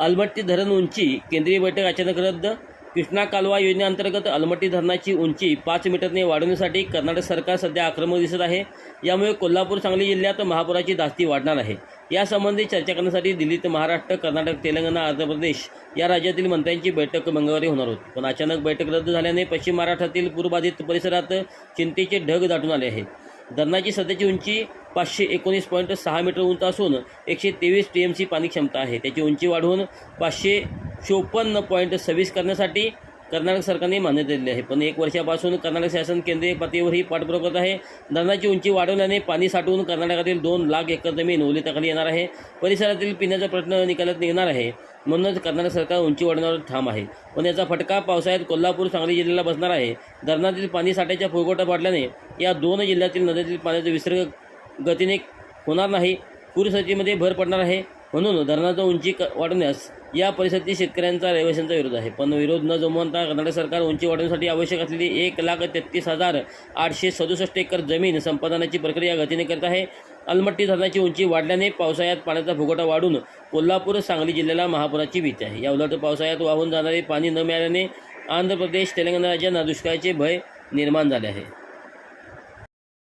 अलमट्टी धरण उंची केंद्रीय बैठक अचानक रद्द। कृष्णा कालवा योजनेअंतर्गत अलमट्टी धरणाची उंची 5 मीटरने वाढवण्यासाठी कर्नाटक सरकार सध्या आक्रमक दिसत आहे। यामुळे कोल्हापूर सांगली जिल्ह्यात महापुराची धास्ती वाढणार आहे। यासंबंधी चर्चा करण्यासाठी दिल्लीत महाराष्ट्र, कर्नाटक, तेलंगणा, आंध्र प्रदेश या राज्यातील मंत्र्यांची बैठक मंगळवारी होणार होती। पण अचानक बैठक रद्द झाल्याने पश्चिम महाराष्ट्रातील पूरबाधित परिसरात चिंतेचे ढग दाटून आले आहेत। धरणाची सध्याची उंची 519.6 मीटर उंच असून 123 TMC पाणी क्षमता आहे। त्याची उंची वाढवून 554.26 करण्यासाठी कर्नाटक सरकारने मान्यता दिली आहे। पण 1 वर्षापासून कर्नाटक शासन केंद्रीय पातळीवरही पाठपुरावा करत आहे। धरणाची उंची वाढवल्याने पाणी साठवून कर्नाटकातील 2 लाख एकर जमीन ओलिताखाली येणार आहे। परिसरातील पिण्याचा प्रश्न निकालात निघणार आहे। म्हणूनच कर्नाटक सरकार उंची वाढवण्यावर ठाम आहे। पण याचा फटका पावसाळ्यात कोल्हापूर सांगली जिल्ह्याला बसणार आहे। धरणातील पाणी साठ्याचा पुरवठा वाढल्याने या 2 जिल्ह्यातील नद्यातील पाण्याचा विसर्ग गतीने होणार नाही। पूरस्थितीमध्ये भर पडणार आहे। म्हणून धरणाचा उंची वाढवण्यास या परिसरातील शेतकऱ्यांचा रहिवाशांचा विरोध आहे। पण विरोध न जमवता कर्नाटक सरकार उंची वाढवण्यासाठी आवश्यक असलेली 1,33,867 एकर जमीन संपादनाची प्रक्रिया गतीने करत आहे। अलमट्टी धरणाची उंची वाढल्याने पावसाळ्यात पाण्याचा फुगवटा वाढून कोल्हापूर सांगली जिल्ह्याला महापुराची भीती आहे। या उलट पावसाळ्यात वाहून जाणारे पाणी न मिळाल्याने आंध्र प्रदेश, तेलंगणा राज्यांना दुष्काळाचे भय निर्माण झाले आहे।